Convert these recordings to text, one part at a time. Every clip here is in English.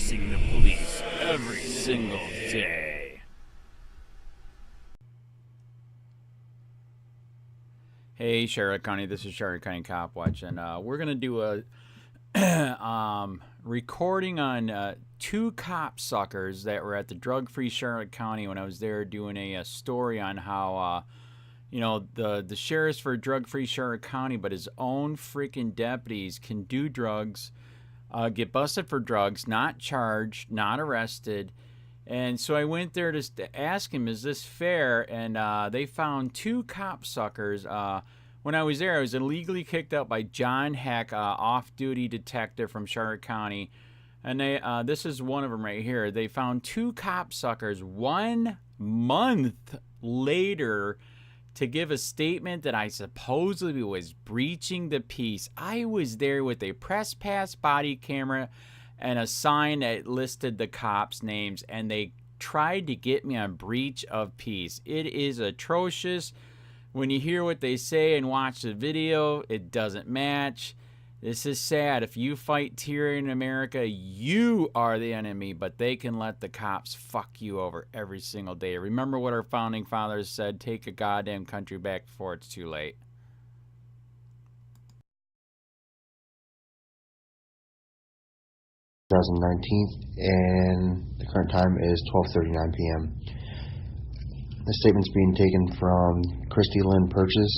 facing the police every single day. Hey, Charlotte County, this is Charlotte County COPWATCH, and we're going to do a recording on two cop suckers that were at the drug-free Charlotte County when I was there doing a story on how, you know, the sheriff's for drug-free Charlotte County, but his own freaking deputies can do drugs, get busted for drugs, not charged, not arrested. And so I went there to ask him, is this fair? And they found two cop suckers. When I was there, I was illegally kicked out by John Heck, off-duty detective from Charlotte County. And they, this is one of them right here. They found two cop suckers 1 month later to give a statement that I supposedly was breaching the peace. I was there with a press pass body camera and a sign that listed the cops' names, and they tried to get me on breach of peace. It is atrocious. When you hear what they say and watch the video, it doesn't match. This is sad. If you fight tyranny in America, you are the enemy, but they can let the cops fuck you over every single day. Remember what our founding fathers said, take a goddamn country back before it's too late. 2019, and the current time is 12:39 p.m. The statement's being taken from Kristi Pirches,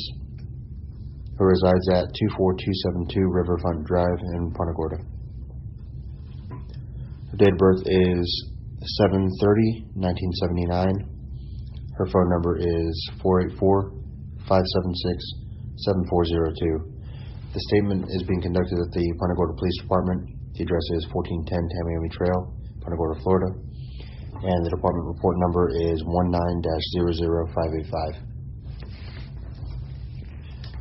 who resides at 24272 Riverfront Drive in Punta Gorda. Her date of birth is 7/30/1979. Her phone number is 484-576-7402. The statement is being conducted at the Punta Gorda Police Department. The address is 1410 Tamiami Trail, Punta Gorda, Florida. And the department report number is 19-00585.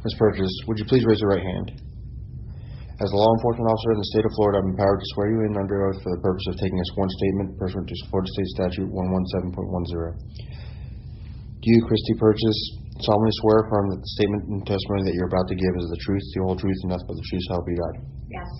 Ms. Pirches, would you please raise your right hand? As a law enforcement officer in the state of Florida, I'm empowered to swear you in under oath for the purpose of taking a sworn statement pursuant to Florida State Statute 117.10. Do you, Kristi Pirches, solemnly swear affirm that the statement and testimony that you're about to give is the truth, the whole truth, and nothing but the truth, so help you God? Yes.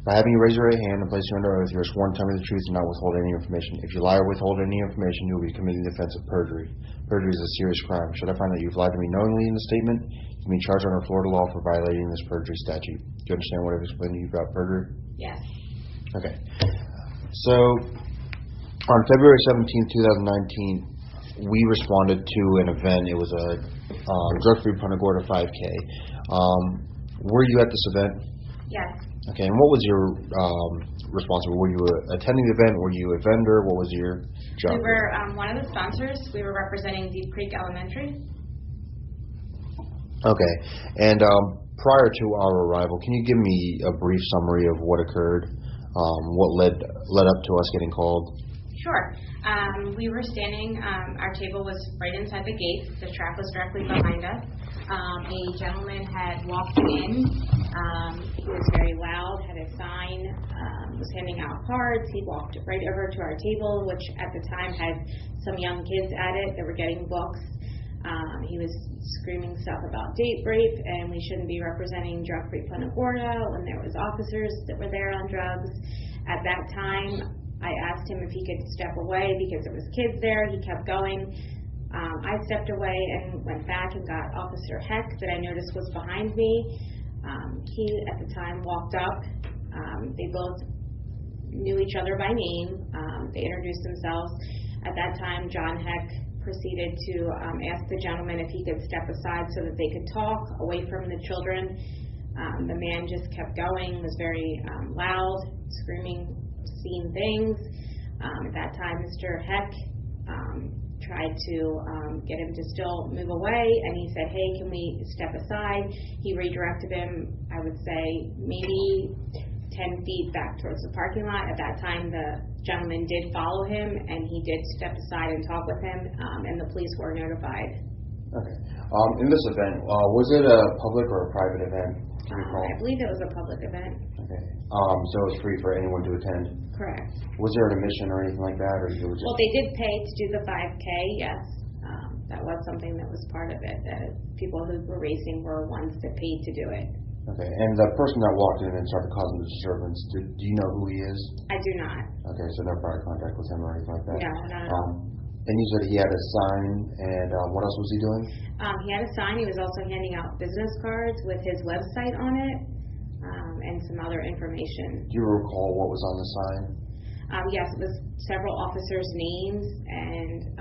By having you raise your right hand and place you under oath, you are sworn to tell me the truth and not withhold any information. If you lie or withhold any information, you will be committing the offense of perjury. Perjury is a serious crime. Should I find that you've lied to me knowingly in the statement, you may be charged under Florida law for violating this perjury statute. Do you understand what I've explained to you about perjury? Yes. Okay. So, on February 17, 2019, we responded to an event. It was a drug-free Punta Gorda 5K. Were you at this event? Yes. Okay, and what was your response? Were you attending the event? Were you a vendor? What was your job? We were one of the sponsors. We were representing Deep Creek Elementary. Okay, and prior to our arrival, can you give me a brief summary of what occurred? What led up to us getting called? Sure. We were standing, our table was right inside the gate. The track was directly behind us. A gentleman had walked in. He was very loud, had a sign, was handing out cards. He walked right over to our table, which at the time had some young kids at it that were getting books. He was screaming stuff about date rape, and we shouldn't be representing drug-free Punta Gorda when there was officers that were there on drugs. At that time, I asked him if he could step away because there was kids there. He kept going. I stepped away and went back and got Officer Heck that I noticed was behind me. He, at the time, walked up. They both knew each other by name. They introduced themselves. At that time, John Heck proceeded to ask the gentleman if he could step aside so that they could talk away from the children. The man just kept going, was very loud, screaming obscene things. At that time, Mr. Heck tried to get him to still move away, and he said, hey, can we step aside? He redirected him, I would say, maybe 10 feet back towards the parking lot. At that time, the gentleman did follow him, and he did step aside and talk with him, and the police were notified. Okay. In this event, was it a public or a private event? I believe it was a public event. Okay. So it was free for anyone to attend? Correct. Was there an admission or anything like that? Or you were just... Well, they did pay to do the 5K, yes. That was something that was part of it. People who were racing were ones that paid to do it. Okay, and the person that walked in and started causing the disturbance, do you know who he is? I do not. Okay, so no prior contact with him or anything like that? No, not at all. And you said he had a sign, and what else was he doing? He had a sign. He was also handing out business cards with his website on it and some other information. Do you recall what was on the sign? Yes, it was several officers' names and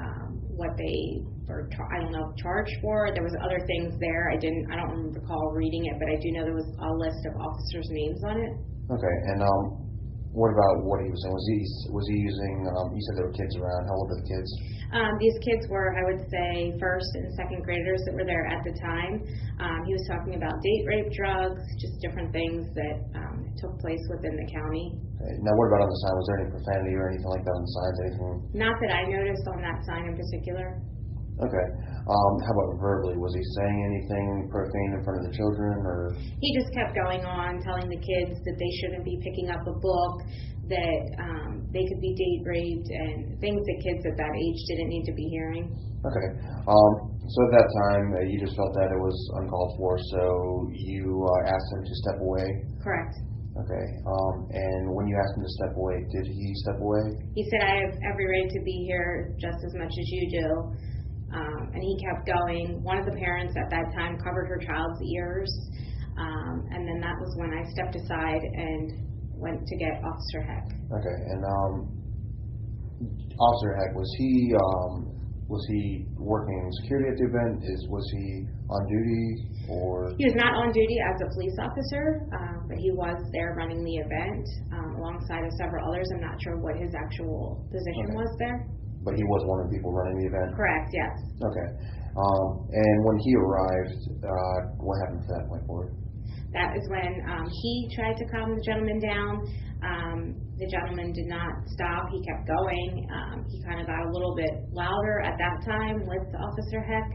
what they were, charged for. There was other things there. I don't recall reading it, but I do know there was a list of officers' names on it. Okay, and what about what he was saying? Was he using? You said there were kids around. How old are the kids? These kids were, I would say, first and second graders that were there at the time. He was talking about date rape, drugs, just different things that took place within the county. Okay. Now, what about on the sign? Was there any profanity or anything like that on the signs? Anything? Not that I noticed on that sign in particular. Okay. How about verbally? Was he saying anything profane in front of the children, or? He just kept going on, telling the kids that they shouldn't be picking up a book, that they could be date raped, and things that kids at that age didn't need to be hearing. Okay. So at that time, you just felt that it was uncalled for, so you asked him to step away? Correct. Okay. And when you asked him to step away, did he step away? He said, I have every right to be here just as much as you do. And he kept going. One of the parents at that time covered her child's ears. And then that was when I stepped aside and went to get Officer Heck. Okay. And Officer Heck, was he working in security at the event? Was he on duty, or? He was not on duty as a police officer, but he was there running the event alongside of several others. I'm not sure what his actual position was there. But he was one of the people running the event? Correct, yes. Okay. And when he arrived, what happened from that point forward? That is when he tried to calm the gentleman down. The gentleman did not stop. He kept going. He kind of got a little bit louder at that time with Officer Heck.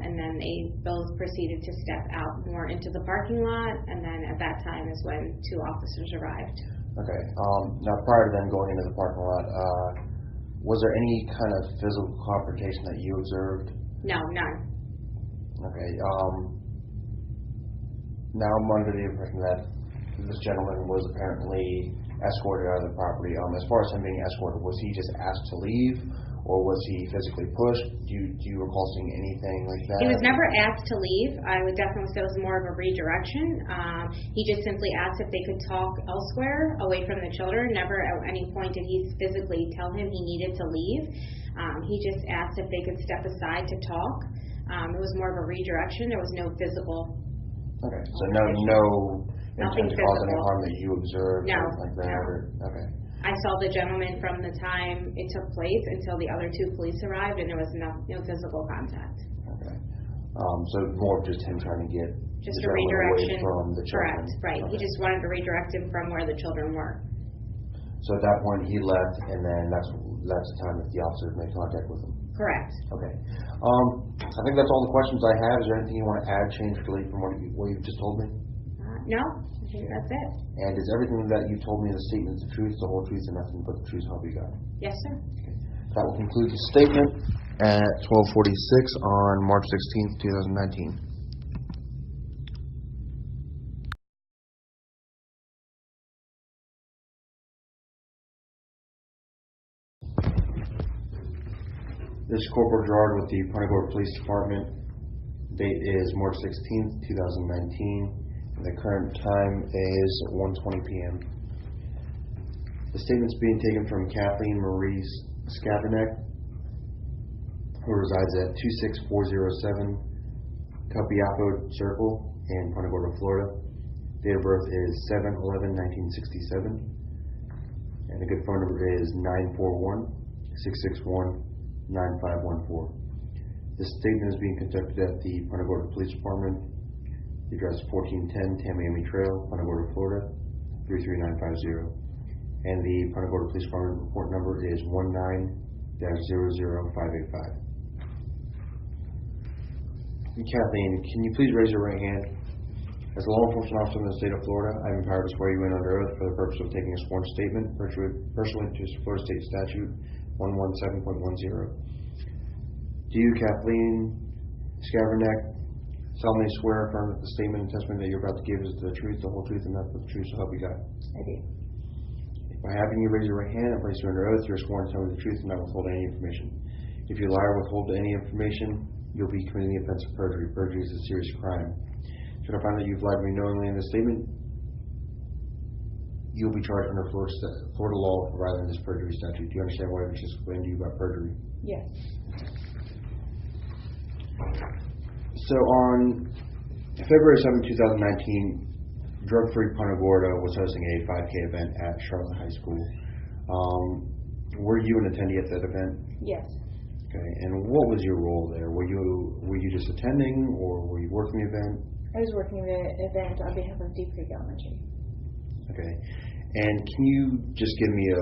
And then they both proceeded to step out more into the parking lot. And then at that time is when two officers arrived. Okay. Now, prior to them going into the parking lot, was there any kind of physical confrontation that you observed? No, none. Okay. Now I'm under the impression that this gentleman was apparently escorted out of the property. As far as him being escorted, was he just asked to leave, or was he physically pushed? Do you recall seeing anything like that? He was never asked to leave. I would definitely say it was more of a redirection. He just simply asked if they could talk elsewhere, away from the children. Never at any point did he physically tell him he needed to leave. He just asked if they could step aside to talk. It was more of a redirection. There was no physical. Okay, so no intent to cause any harm that you observed? No, like that? no. Or, okay. I saw the gentleman from the time it took place until the other two police arrived, and there was no physical contact. Okay. So more of just him trying to get just the a redirection away from the children. Correct, right. Okay. He just wanted to redirect him from where the children were. So at that point he left, and then that's the time that the officers made contact with him. Correct. Okay. I think that's all the questions I have. Is there anything you want to add, change, delete from what you've just told me? No, I think that's it. And is everything that you told me in the statement the truth, the whole truth, and nothing but the truth, so help you God? Yes, sir. Okay. That will conclude the statement at 12:46 on March 16th, 2019. This is Corporal Gerard with the PUNTA Police Department. Date is March 16th, 2019. The current time is 1:20 p.m. The statement's being taken from Kathleen Marie Skavroneck, who resides at 26407 Copiapo Circle in Punta Gorda, Florida. Date of birth is 7/11/1967. And the good phone number is 941-661-9514. This statement is being conducted at the Punta Gorda Police Department. The address is 1410 Tamiami Trail, Punta Gorda, Florida, 33950. And the Punta Gorda Police Department report number is 19-00585. Kathleen, can you please raise your right hand? As a law enforcement officer in the state of Florida, I am empowered to swear you in under oath for the purpose of taking a sworn statement pursuant to Florida State Statute 117.10. Do you, Kathleen Skavroneck, solemnly swear or affirm that the statement and testimony that you're about to give is the truth, the whole truth, and nothing but the truth, so help you God? I do. By having you raise your right hand and place you under oath, you're sworn to tell me the truth and not withhold any information. If you lie or withhold any information, you'll be committing the offense of perjury. Perjury is a serious crime. Should I find that you've lied to me knowingly in this statement, you'll be charged under Florida law for violating this perjury statute. Do you understand what I just explained to you about perjury? Yes. So on February 7, 2019, Drug-Free Punta Gorda was hosting a 5K event at Charlotte High School. Were you an attendee at that event? Yes. Okay, and what was your role there? Were you just attending, or were you working the event? I was working the event on behalf of Deep Creek Elementary. Okay, and can you just give me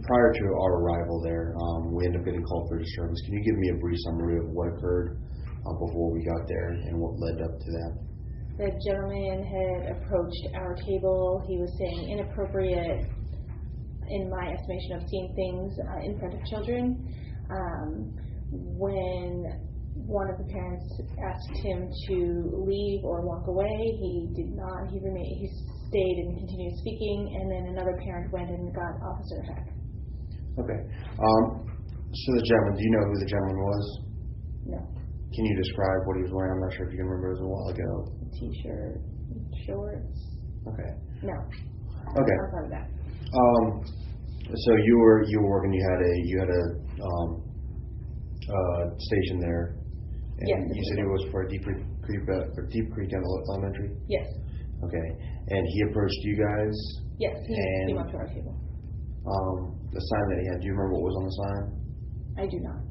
prior to our arrival there, we ended up getting called for disturbance. Can you give me a brief summary of what occurred before we got there and what led up to that? The gentleman had approached our table. He was saying inappropriate, in my estimation, obscene things in front of children. When one of the parents asked him to leave or walk away, he did not. He stayed and continued speaking, and then another parent went and got Officer Heck. Okay. So the gentleman, do you know who the gentleman was? No. Can you describe what he was wearing? I'm not sure if you can remember. It was a while ago. T-shirt, shorts. Okay. No. Okay. Outside of that. So you were working. You had a station there. And yes. You said it was for Deep Creek Elementary. Yes. Okay. And he approached you guys. Yes. He came up to our table. The sign that he had. Do you remember what was on the sign? I do not.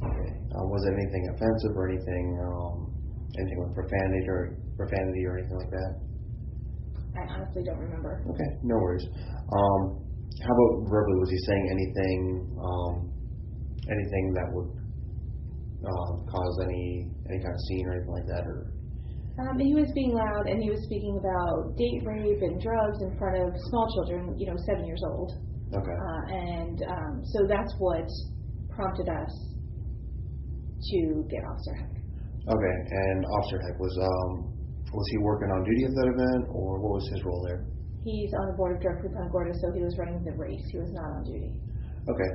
Okay. Was it anything offensive or anything with profanity or anything like that? I honestly don't remember. Okay, no worries. How about verbally? Was he saying anything that would cause any kind of scene or anything like that? Or he was being loud, and he was speaking about date rape and drugs in front of small children, 7 years old. Okay. So that's what prompted us to get Officer Heck. Okay, and Officer Heck, was he working on duty at that event, or what was his role there? He's on the board of Drug-Free Punta Gorda, so he was running the race. He was not on duty. Okay,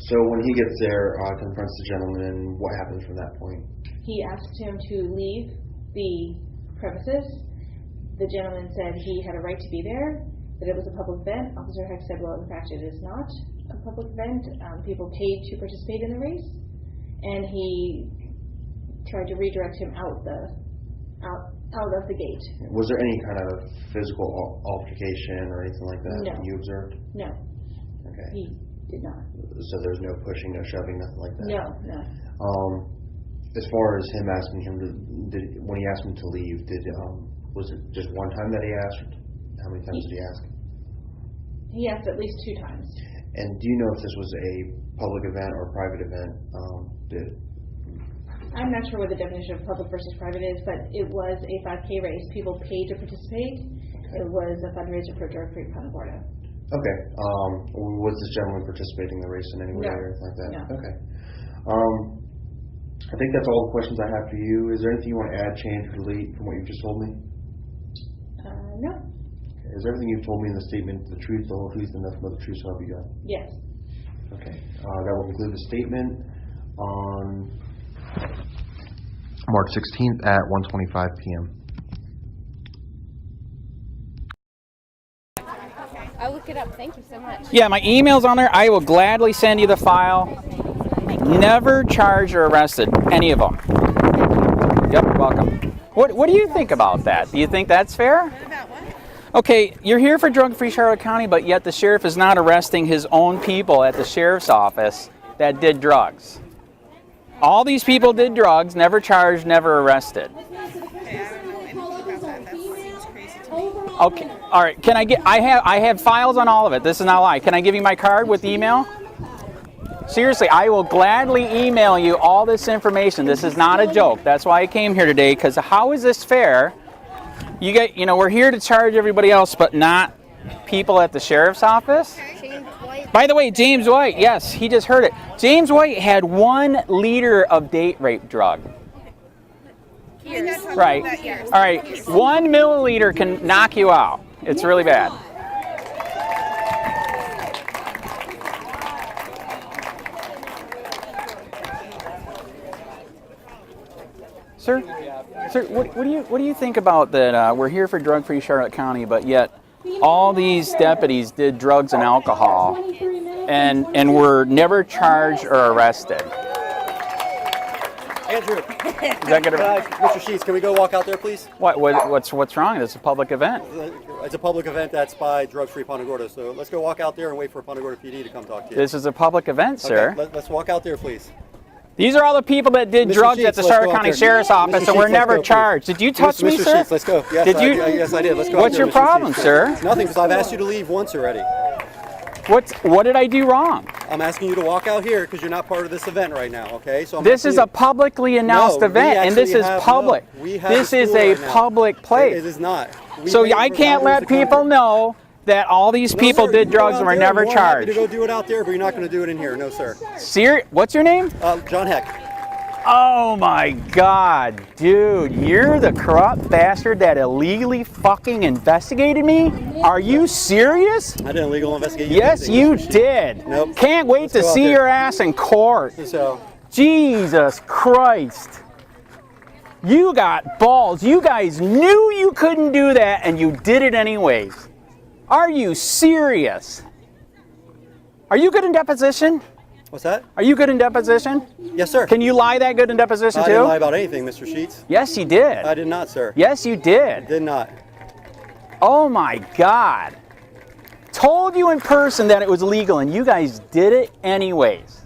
so when he gets there, confronts the gentleman, what happens from that point? He asked him to leave the premises. The gentleman said he had a right to be there, that it was a public event. Officer Heck said, well, in fact, it is not a public event. People paid to participate in the race. And he tried to redirect him out of the gate. Was there any kind of physical altercation or anything like that that you observed? No. Okay. He did not. So there's no pushing, no shoving, nothing like that? No. As far as him asking him when he asked him to leave, was it just one time that he asked? How many times did he ask? He asked at least 2 times. And do you know if this was a public event or a private event? I'm not sure what the definition of public versus private is, but it was a 5K race. People paid to participate. Okay. It was a fundraiser for Drug-Free Punta Gorda. Okay. Was this gentleman participating in the race in any way or anything like that? No. Okay. I think that's all the questions I have for you. Is there anything you want to add, change, or delete from what you've just told me? No. Okay. Is everything you've told me in the statement the truth, the whole truth, and nothing but the truth, so help you God? Yes. Okay. That will conclude the statement on March 16th at 1:25 p.m. I'll look it up. Thank you so much. Yeah, my email's on there. I will gladly send you the file. Never charged or arrested any of them. Yep, you're welcome. What do you think about that? Do you think that's fair? About what? Okay, you're here for drug-free Charlotte County, but yet the sheriff is not arresting his own people at the sheriff's office that did drugs. All these people did drugs, never charged, never arrested. Okay, I don't know anything about that. That seems crazy to me. Okay, all right. Can I get? I have files on all of it. This is not a lie. Can I give you my card with email? Seriously, I will gladly email you all this information. This is not a joke. That's why I came here today. Because how is this fair? We're here to charge everybody else, but not people at the sheriff's office. By the way, James White. Yes, he just heard it. James White had 1 liter of date rape drug. Years. Right. Years. All right. 1 milliliter can knock you out. It's really bad. Sir, what do you think about that? We're here for drug-free Charlotte County, but yet all these deputies did drugs and alcohol, and were never charged or arrested. Andrew, Is that gonna? Mr. Sheets, can we go walk out there, please? What's wrong? This is a public event. It's a public event that's by Drug-Free Punta Gorda, so let's go walk out there and wait for Punta Gorda PD to come talk to you. This is a public event, sir. Okay, let's walk out there, please. These are all the people that did Mr. drugs Sheets, at the let's Charlotte go out County there. Sheriff's Office Mr. and were Sheets, never let's go, charged. Did you touch me, Mr. sir? Sheets, let's go. Yes, Did you? yes, I did. Let's go. What's out your there, Mr. problem, Sheets. sir? Nothing, because I've asked you to leave once already. What did I do wrong? I'm asking you to walk out here because you're not part of this event right now, okay? So This is a publicly announced event, and this is public. This is a public place. It is not. So I can't let people know that all these people did drugs and were never charged. To go do it out there, but you're not going to do it in here, no, sir. What's your name? John Heck. Oh my God, dude, you're the corrupt bastard that illegally fucking investigated me? Are you serious? I didn't illegal investigate you. Yes, you did. Nope. Can't wait to see your ass in court. So, Jesus Christ. You got balls. You guys knew you couldn't do that and you did it anyways. Are you serious? Are you good in deposition? what's that? Are you good in deposition? Yes, sir. Can you lie that good in deposition I too? didn't lie about anything, Mr. Sheets. Yes, you did. I did not, sir. Yes, you did. Did not. Oh my God. Told you in person that it was legal and you guys did it anyways.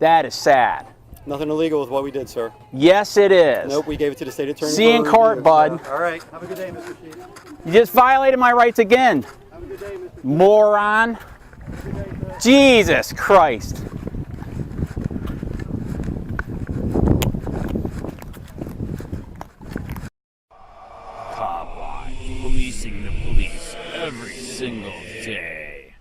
That is sad. Nothing illegal with what we did, sir. Yes, it is. Nope, we gave it to the state attorney. See you in court, bud. All right. Have a good day, Mr. Sheets. You just violated my rights again. Have a good day, Mr. Moron. Have a good day, sir. Jesus Christ. COPWATCH, policing the police every single day.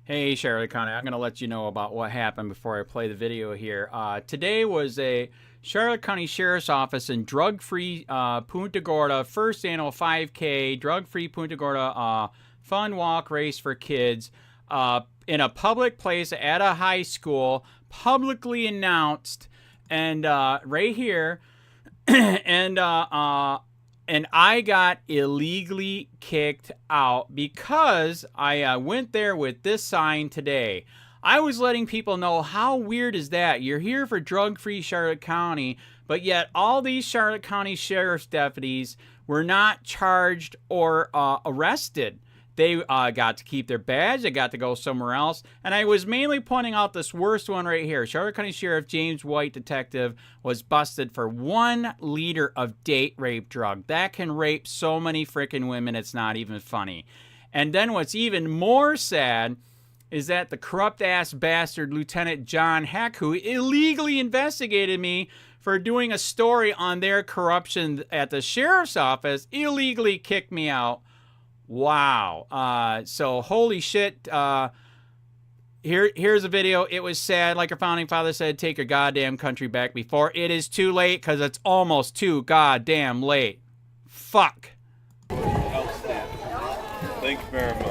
Hey, Charlotte County, I'm going to let you know about what happened before I play the video here. Today was a Charlotte County Sheriff's Office and drug-free Punta Gorda first annual 5K drug-free Punta Gorda fun walk race for kids in a public place at a high school, publicly announced, and right here, and I got illegally kicked out because I went there with this sign today. I was letting people know, how weird is that? You're here for drug-free Charlotte County, but yet all these Charlotte County Sheriff's deputies were not charged or arrested. They got to keep their badge. They got to go somewhere else. And I was mainly pointing out this worst one right here. Charlotte County Sheriff James White, detective, was busted for 1 liter of date rape drug. That can rape so many freaking women, it's not even funny. And then what's even more sad is that the corrupt-ass bastard Lieutenant John Heck, who illegally investigated me for doing a story on their corruption at the sheriff's office, illegally kicked me out. Wow. So holy shit. Here's a video. It was sad. Like our founding father said, take your goddamn country back before it is too late, because it's almost too goddamn late. Fuck. Thank you very much.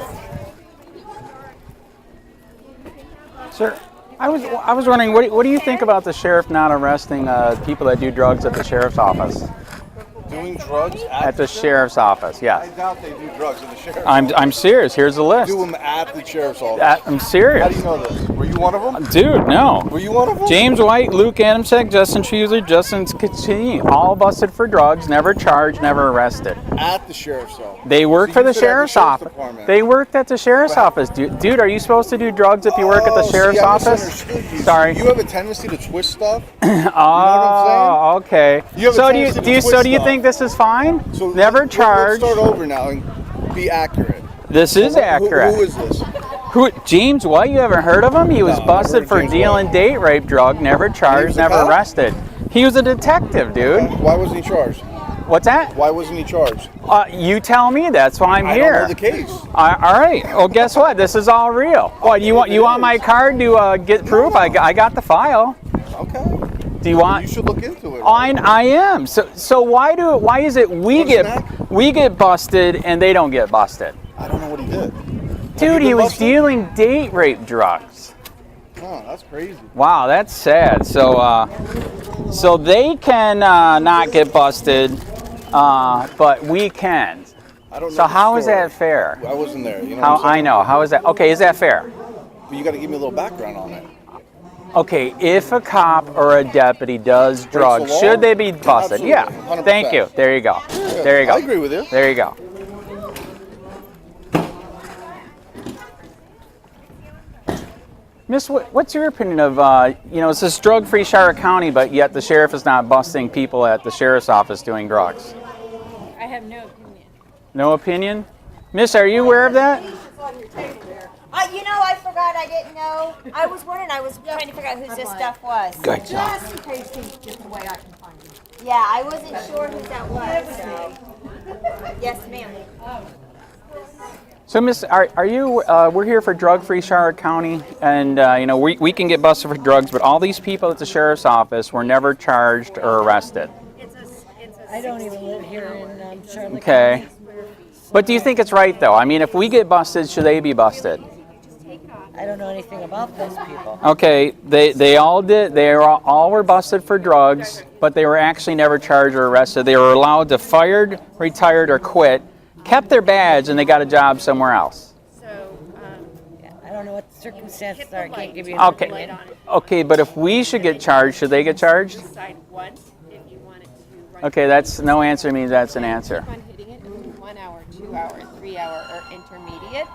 Sir, I was wondering, what do you think about the sheriff not arresting people that do drugs at the sheriff's office? Doing drugs At the sheriff's office, yes. I doubt they do drugs at the sheriff's I'm serious. Here's the list. Do them at the sheriff's office. I'm serious. How do you know this? Were you one of them? Dude, no. Were you one of them? James White, Luke Adamsek, Justin Schuser, Justin Caccini, all busted for drugs, never charged, never arrested. At the sheriff's office. They work So for you the said at sheriff's office. department. They worked at the sheriff's office, dude. Are you supposed to do drugs if you work at the sheriff's see, I office? misunderstood you. Sorry. You have a tendency to twist stuff. Oh, okay. You have a So tendency to do you twist think this is fine? So Never charged. Let's start over now and be accurate. This is accurate. Who is this? James White, you ever heard of him? He was No, busted never for heard of James dealing White. date rape drug, never charged, a never cop? arrested. He was a detective, dude. Why wasn't he charged? What's that? Why wasn't he charged? You tell me. That's why I'm I here. don't know the case. All right. Well, guess what? This is all real. What, you want my card to get proof? I got the file. Okay. Do you want? You should look into it. I am. So why is it we get busted and they don't get busted? I don't know what he did. Dude, he was busted? dealing date rape drugs. Oh, that's crazy. Wow, that's sad. So they can not get busted, but we can. I don't know. So the how is story. that fair? I wasn't there. You know How what I'm I saying? know. How is that? Okay, is that fair? But you got to give me a little background on it. Okay, if a cop or a deputy does drugs, law? should they be busted? Absolutely, Yeah. 100%. Thank you. There you go. Yeah, There you go. I agree with you. There you go. Miss, what's your opinion of, it says drug-free Charlotte County, but yet the sheriff is not busting people at the sheriff's office doing drugs? I have no opinion. No opinion? Miss, are you aware of that? I forgot. I didn't know. I was wondering. I was trying to figure out who this stuff was. Good job. Just in case things get the way I can find you. Yeah, I wasn't sure who that was. So. Yes, ma'am. So, Miss, are you? We're here for drug-free Charlotte County, and we can get busted for drugs, but all these people at the sheriff's office were never charged or arrested. I don't even live here in Charlotte Okay. But do you think it's right, though? I mean, if we get busted, should they be busted? I don't know anything about those people. Okay, they all did. They all were busted for drugs, but they were actually never charged or arrested. They were allowed to fired, retired, or quit, kept their badge, and they got a job somewhere else. So, I don't know what the circumstances are. I can't give you an Okay. opinion. Okay, but if we should get charged, should they get charged? decide once if you want it to run. Okay, that's no answer means that's an answer. Keep on hitting it. 1 hour, 2 hour, 3 hour, or intermediate.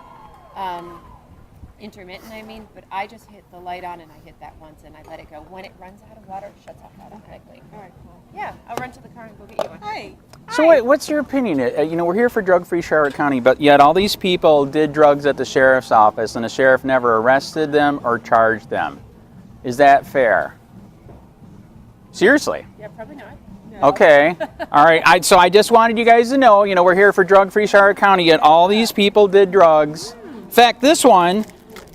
Intermittent, I mean, but I just hit the light on and I hit that once and I let it go. When it runs out of water, it shuts off automatically. All right, cool. Yeah, I'll run to the car and go get you one. Hi. So what's your opinion? We're here for drug-free Charlotte County, but yet all these people did drugs at the sheriff's office, and the sheriff never arrested them or charged them. Is that fair? Seriously? Yeah, probably not. Okay. All right. So I just wanted you guys to know, we're here for drug-free Charlotte County, yet all these people did drugs. In fact, this one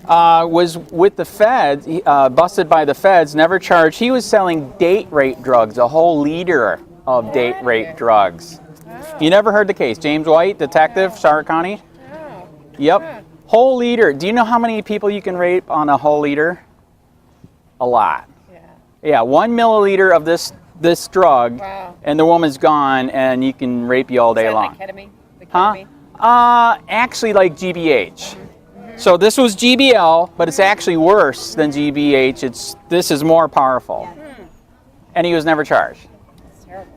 was with the feds, busted by the feds, never charged. He was selling date rape drugs, a whole liter of date rape drugs. You never heard the case? James White, detective, Charlotte County? Oh. Yep. Whole liter. Do you know how many people you can rape on a whole liter? A lot. Yeah. Yeah, 1 milliliter of this drug, Wow. and the woman's gone, and you can rape you all day Is that long. like ketamine? The Huh? ketamine? Actually, like GBH. So this was GBL, but it's actually worse than GBH. This is more powerful. And he was never charged. It's terrible.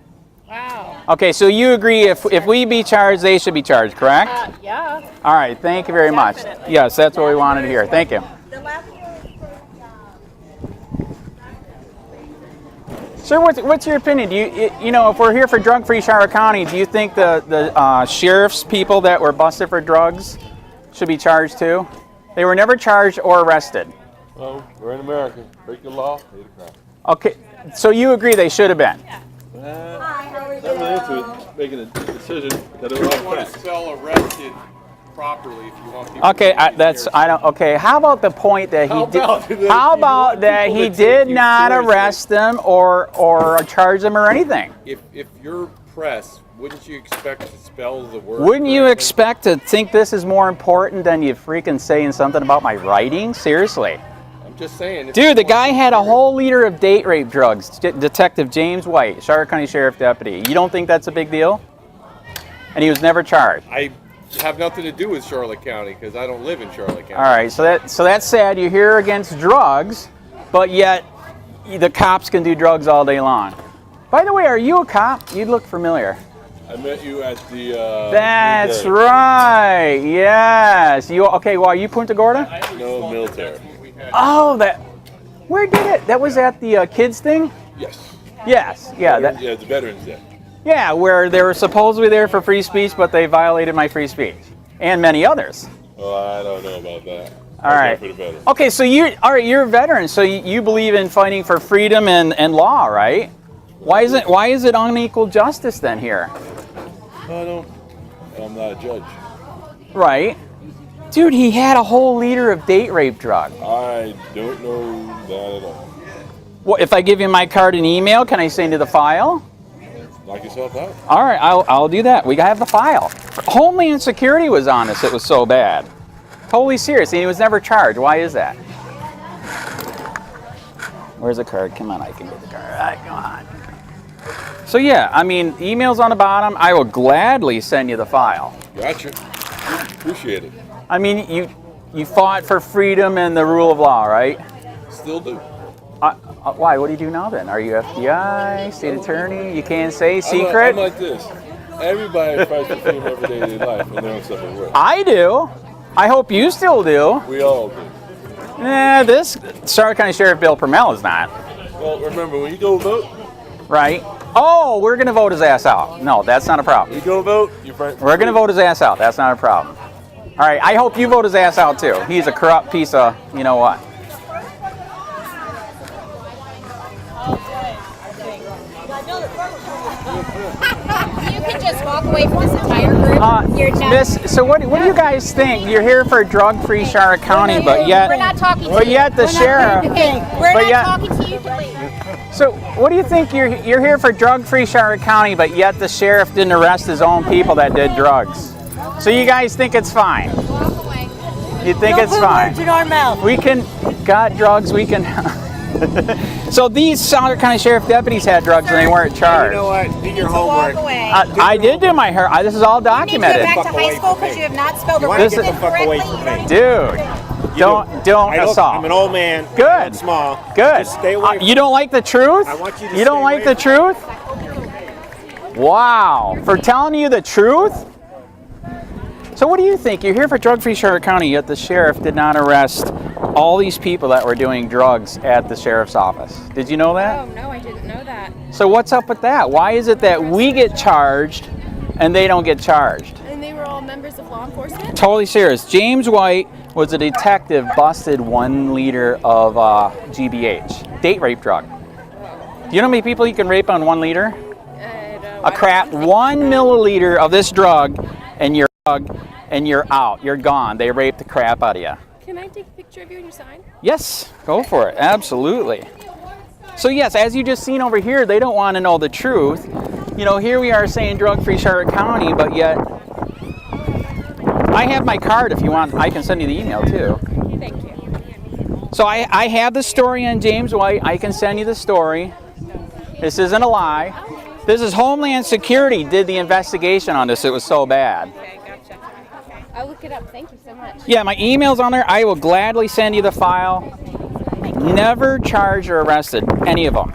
Wow. Okay, so you agree if we be charged, they should be charged, correct? Yeah. All right, thank you very much. Yes, that's what we wanted to hear. Thank you. Sir, what's your opinion? Do if we're here for drug-free Charlotte County, do you think the sheriff's people that were busted for drugs should be charged too? They were never charged or arrested. Well, we're in America. Break the law, pay the crime. Okay, so you agree they should have been? Hi, how are you? I'm into it, making a decision that it You all want to facts. spell arrested properly if you want people Okay, to take you serious. okay, how about the point that he did? about that How you about want that people he to did take you not seriously? arrest them or charge them or anything? If you're press, wouldn't you expect to spell the word? Wouldn't you correctly? expect to think this is more important than you freaking saying something about my writing? Seriously. I'm just saying. if Dude, you the want guy to had a hear it- whole liter of date rape drugs. Detective James White, Charlotte County Sheriff Deputy. You don't think that's a big deal? And he was never charged. I have nothing to do with Charlotte County because I don't live in Charlotte County. All right, so that's sad. You're here against drugs, but yet the cops can do drugs all day long. By the way, are you a cop? You look familiar. I met you at the. That's military. right. Yes. Okay? Well, are you Punta Gorda? No military. Oh, where did it? That was at the kids thing. Yes. Yes. Yeah. Yeah, it's Veterans Day. Yeah, where they were supposedly there for free speech, but they violated my free speech and many others. Oh, I don't know about that. All right. For the veterans. Okay, so you're a veteran, so you believe in fighting for freedom and law, right? Why is it unequal justice then here? I'm not a judge. Right. Dude, he had a whole liter of date rape drug. I don't know that at all. What, if I give you my card and email, can I send you the file? Knock yourself out. All right, I'll do that. We have the file. Homeland Security was on us. It was so bad. Totally serious. And he was never charged. Why is that? Where's the card? Come on, I can get the card. All right, come on. So yeah, I mean, email's on the bottom. I will gladly send you the file. Gotcha. Appreciate it. I mean, you fought for freedom and the rule of law, right? Still do. Why? What do you do now then? Are you FBI, state attorney? You can't say secret? I'm like this. Everybody fights for freedom every day of their life and their own separate way. I do. I hope you still do. We all do. This Charlotte County Sheriff Bill PRUMMELL is not. Well, remember, when you go vote, right? Oh, we're going to vote his ass out. No, that's not a problem. you go vote, you fight for We're going to vote his ass out. That's not a problem. All right, I hope you vote his ass out too. He's a corrupt piece of, you know what. You can just walk away from this entire group. You're done. So what do you guys think? You're here for drug-free Charlotte County, but yet, We're not talking to you. but yet the sheriff. We're but not yet, talking to you. Please. So what do you think? You're here for drug-free Charlotte County, but yet the sheriff didn't arrest his own people that did drugs. So you guys think it's fine? You think it's fine? Words in our mouth. We can got drugs. We can. So these Charlotte County Sheriff deputies had drugs and they weren't charged. You know what? Do your homework. I did do my hair. This is all documented. You need to go back to high school because you have not spelled the You want words to get the fuck away correctly. from me. Dude, don't assault. I'm an old man. Good. I'm small. Good. Just stay away. You don't like the truth? I want you to You don't stay like away the truth? Wow. For telling you the truth? So what do you think? You're here for drug-free Charlotte County, yet the sheriff did not arrest all these people that were doing drugs at the sheriff's office. Did you know that? Oh, no, I didn't know that. So what's up with that? Why is it that we get charged and they don't get charged? And they were all members of law enforcement? Totally serious. James White was a detective, busted 1 liter of GBH, date rape drug. Do you know how many people you can rape on 1 liter? A crap, 1 milliliter of this drug and you're out. You're gone. They raped the crap out of you. Can I take a picture of you and your sign? Yes, go for it. Absolutely. So yes, as you just seen over here, they don't want to know the truth. You know, here we are saying drug-free Charlotte County, but yet I have my card if you want. I can send you the email too. Thank you. So I have the story on James White. I can send you the story. This isn't a lie. This is Homeland Security did the investigation on this. It was so bad. Okay, gotcha. I'll look it up. Thank you so much. Yeah, my email's on there. I will gladly send you the file. Never charged or arrested any of them.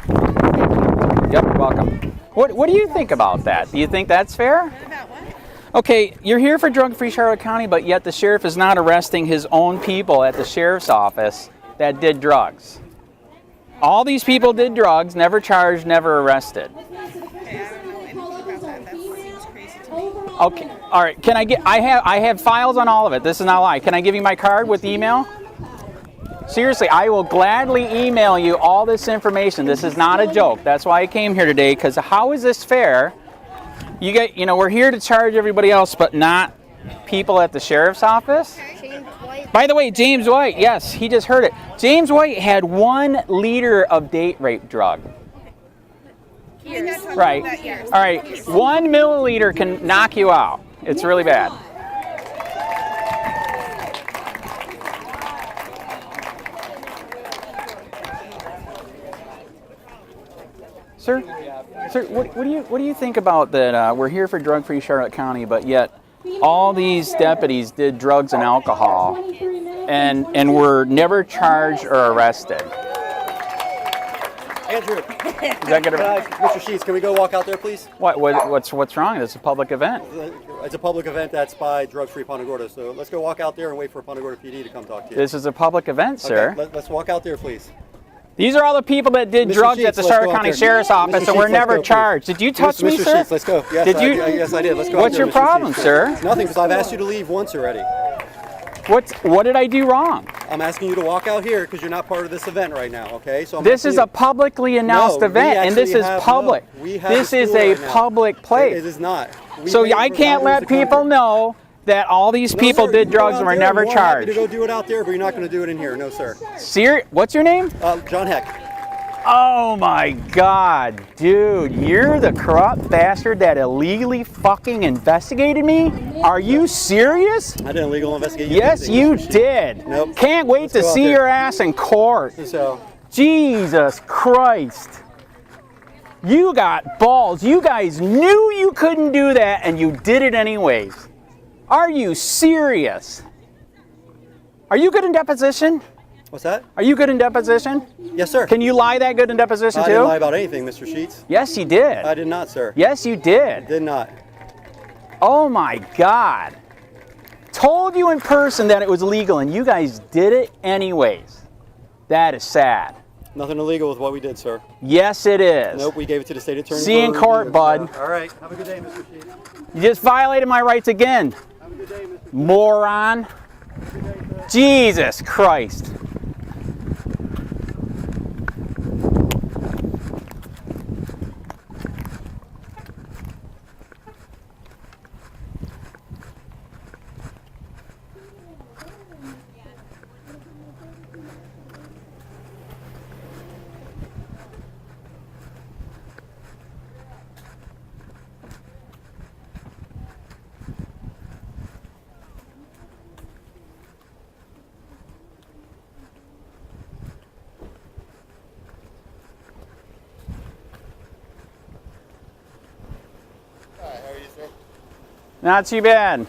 Yep, you're welcome. What do you think about that? Do you think that's fair? About what? Okay, you're here for drug-free Charlotte County, but yet the sheriff is not arresting his own people at the sheriff's office that did drugs. All these people did drugs, never charged, never arrested. Okay, all right. Can I get? I have files on all of it. This is not a lie. Can I give you my card with email? Seriously, I will gladly email you all this information. This is not a joke. That's why I came here today. Because how is this fair? You know, we're here to charge everybody else, but not people at the sheriff's office. By the way, James White. Yes, he just heard it. James White had 1 liter of date rape drug. Right. All right. 1 milliliter can knock you out. It's really bad. Sir, what do you think about that? We're here for drug-free Charlotte County, but yet all these deputies did drugs and alcohol, and were never charged or arrested. Andrew, Is that gonna... Mr. Sheets, can we go walk out there, please? What's wrong? This is a public event. It's a public event that's by drug-free Punta Gorda, so let's go walk out there and wait for Punta Gorda PD to come talk to you. This is a public event, sir. Okay, let's walk out there, please. These are all the people that did drugs at the Charlotte County Sheriff's Office and were never charged. Did you touch me, sir? Mr. Sheets, let's go. Yes, yes, I did. Let's go. What's your problem, sir? Nothing, because I've asked you to leave once already. What did I do wrong? I'm asking you to walk out here because you're not part of this event right now, okay? So this is a publicly announced event, and this is public. This is a public place. It is not. So I can't let people know that all these people did drugs and were never charged. I'm happy to go do it out there, but you're not going to do it in here. No, sir. What's your name? John Heck. Oh my God, dude, you're the corrupt bastard that illegally fucking investigated me? Are you serious? I didn't illegal investigate you. Yes, you did. Nope. Can't wait to see your ass in court. So, Jesus Christ. You got balls. You guys knew you couldn't do that and you did it anyways. Are you serious? Are you good in deposition? what's that? Are you good in deposition? Yes, sir. Can you lie that good in deposition I too? didn't lie about anything, Mr. Sheets. Yes, you did. I did not, sir. Yes, you did. Did not. Oh my God. Told you in person that it was legal and you guys did it anyways. That is sad. Nothing illegal with what we did, sir. Yes, it is. Nope, we gave it to the state attorney. See you in court, bud. All right. Have a good day, Mr. Sheets. You just violated my rights again. Have a good day, Mr. Moron. Jesus Christ. Not too bad.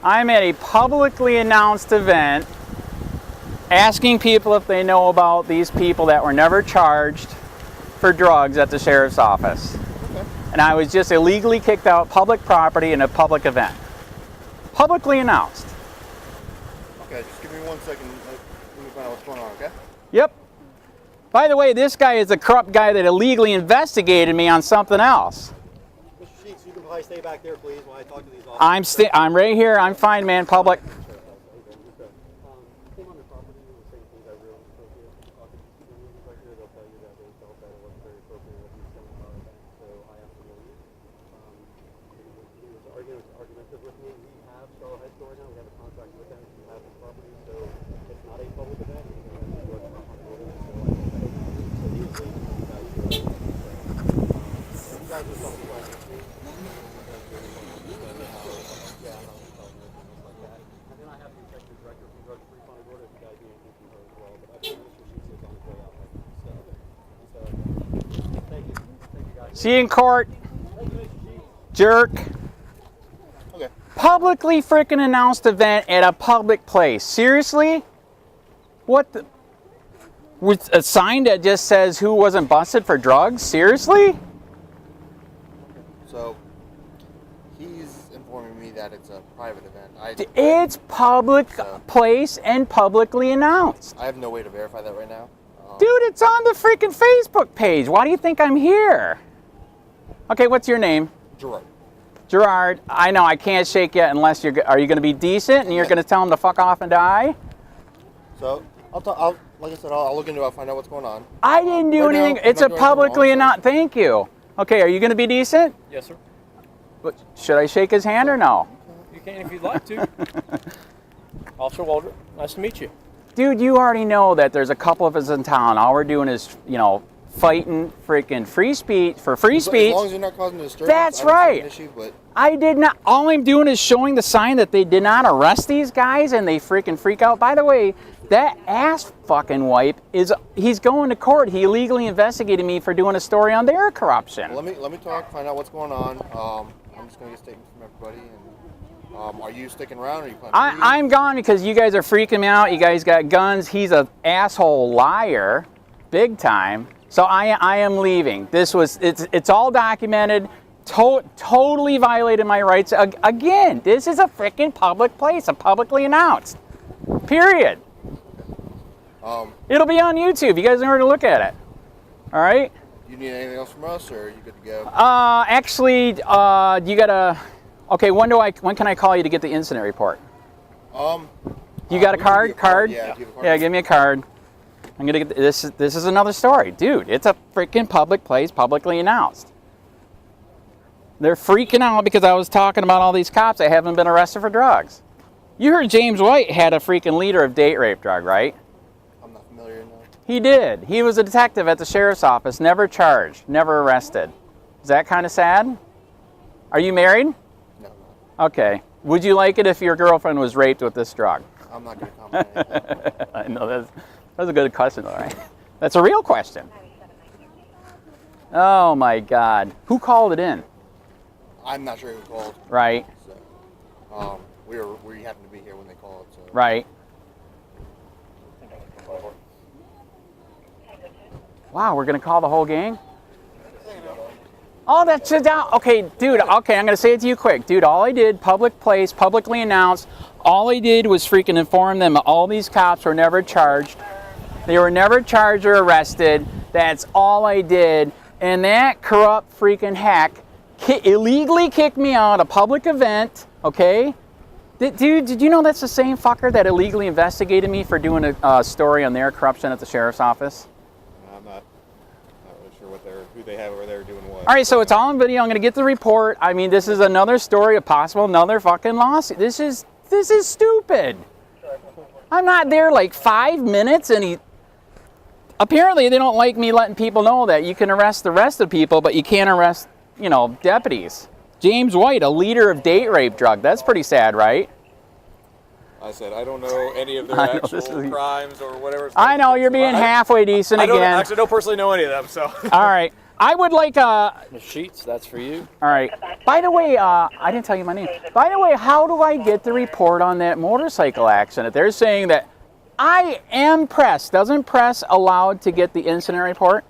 I'm at a publicly announced event asking people if they know about these people that were never charged for drugs at the sheriff's office. Okay. And I was just illegally kicked out public property in a public event. Publicly announced. Okay, just give me 1 second. Let me find out what's going on, okay? Yep. By the way, this guy is a corrupt guy that illegally investigated me on something else. Mr. Sheets, you can probably stay back there, please, while I talk to these officers. I'm right here. I'm fine, man. Public. See you in court, jerk. Okay. Publicly freaking announced event at a public place. Seriously? What the? With a sign that just says who wasn't busted for drugs? Seriously? So, he's informing me that it's a private event. It's public place and publicly announced. I have no way to verify that right now. Dude, it's on the freaking Facebook page. Why do you think I'm here? Okay, what's your name? Gerard. Gerard, I know I can't shake yet unless you're. Are you going to be decent and you're going to tell him to fuck off and die? So, like I said, I'll look into it, I'll find out what's going on. I didn't do Right anything. now, It's I'm a not doing anything publicly wrong, announced. Thank you. Okay, are you going to be decent? Yes, sir. But should I shake his hand or no? You can if you'd like to. Officer Waldrop, nice to meet you. Dude, you already know that there's a couple of us in town. All we're doing is, fighting freaking free speech for free speech. As long as you're not causing a disturbance. That's I don't see right. an issue, but I did not. All I'm doing is showing the sign that they did not arrest these guys, and they freaking freak out. By the way, that ass fucking wipe he's going to court. He illegally investigated me for doing a story on their corruption. let me talk, find out what's going on. I'm just gonna get statements from everybody. And are you sticking around? Or are you planning to leave? I'm gone because you guys are freaking me out. You guys got guns. He's an asshole liar, big time. So I am leaving. It's all documented. Totally violated my rights. Again, this is a freaking public place, a publicly announced. Period. It'll be on YouTube. You guys know where to look at it. All right. You need anything else from us, or are you good to go? Actually, you gotta. Okay, when can I call you to get the incident report? You got a card? Card? Yeah, do you have a card? Yeah, give me a card. I'm gonna get this. This is another story, dude. It's a freaking public place, publicly announced. They're freaking out because I was talking about all these cops that haven't been arrested for drugs. You heard James White had a freaking liter of date rape drug, right? I'm not familiar, no. He did. He was a detective at the sheriff's office, never charged, never arrested. Is that kind of sad? Are you married? No. Okay. Would you like it if your girlfriend was raped with this drug? I'm not going to comment on anything. I know, that's a good question, all right? That's a real question. Oh, my God. Who called it in? I'm not sure who called. Right. So, we happened to be here when they called. So. Right. Wow, we're going to call the whole gang? Oh, that's just down. Okay, dude, okay, I'm going to say it to you quick. Dude, all I did, public place, publicly announced, all I did was freaking inform them all these cops were never charged. They were never charged or arrested. That's all I did. And that corrupt freaking hack illegally kicked me out of a public event, okay? Dude, did you know that's the same fucker that illegally investigated me for doing a story on their corruption at the sheriff's office? I'm not really sure who they have over there doing what. All right, so it's all on video. I'm going to get the report. I mean, this is another story of possible another fucking lawsuit. This is stupid. I'm not there like 5 minutes and apparently they don't like me letting people know that you can arrest the rest of people, but you can't arrest, you know, deputies. James White, a leader of date rape drug. That's pretty sad, right? I said, I don't know any of their actual crimes or whatever. I know, you're being halfway decent again. I actually don't personally know any of them, so. All right. I would like The sheets, that's for you. All right. By the way, I didn't tell you my name. By the way, how do I get the report on that motorcycle accident? They're saying that I am press. Doesn't press allowed to get the incident report?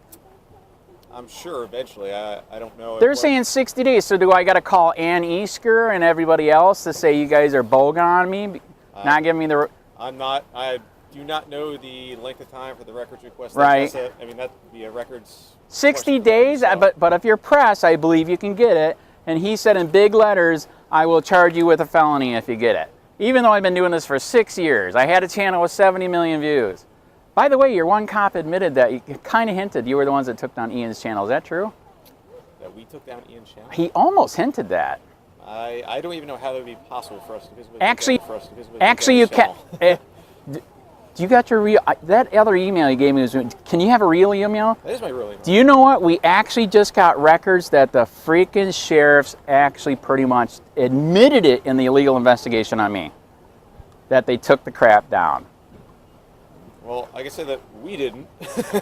I'm sure eventually. I don't know. They're saying 60 days. So do I got to call Ann Easker and everybody else to say you guys are bogan on me? Not giving me the... I do not know the length of time for the records request. Right. That'd be a records... 60 days, but if you're press, I believe you can get it. And he said in big letters, I will charge you with a felony if you get it. Even though I've been doing this for 6 years. I had a channel with 70 million views. By the way, your one cop admitted that you kind of hinted you were the ones that took down Ian's channel. Is that true? That we took down Ian's channel? He almost hinted that. I don't even know how that would be possible for us to visit. Actually, you can. Do you got your real? That other email you gave me was. Can you have a real email? That is my real email. Do you know what? We actually just got records that the freaking sheriffs actually pretty much admitted it in the illegal investigation on me. That they took the crap down. Well, like I said, that we didn't.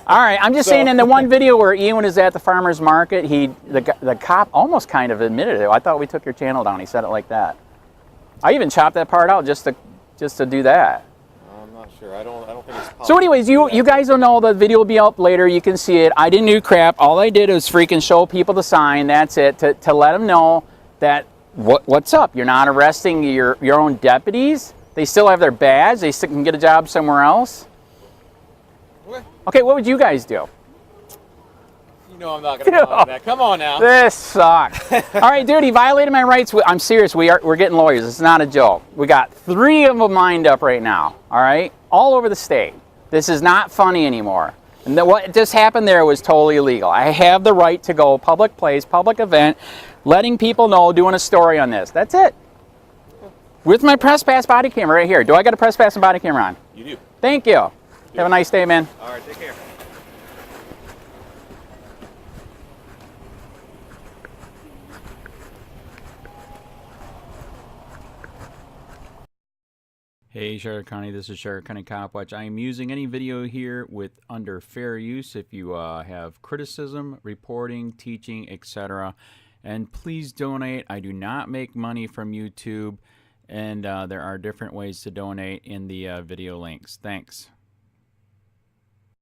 All right, I'm just saying in the one video where Ian was at the farmer's market, the cop almost kind of admitted it. I thought we took your channel down. He said it like that. I even chopped that part out just to do that. I'm not sure. I don't think it's possible. So anyways, you guys will know the video will be up later. You can see it. I didn't do crap. All I did was freaking show people the sign. That's it. To let them know that what's up. You're not arresting your own deputies. They still have their badge. They still can get a job somewhere else. Okay, what would you guys do? You know I'm not going to comment on that. Come on now. This sucks. All right, dude, he violated my rights. I'm serious. We're getting lawyers. It's not a joke. We got 3 of them lined up right now, all right? All over the state. This is not funny anymore. And what just happened there was totally illegal. I have the right to go public place, public event, letting people know, doing a story on this. That's it. With my press pass body camera right here. Do I got a press pass and body camera on? You do. Thank you. Have a nice day, man. All right, take care. Hey, Sheriff County, this is Sheriff County COPWATCH. I am using any video here under fair use if you have criticism, reporting, teaching, etc. And please donate. I do not make money from YouTube, and there are different ways to donate in the video links. Thanks.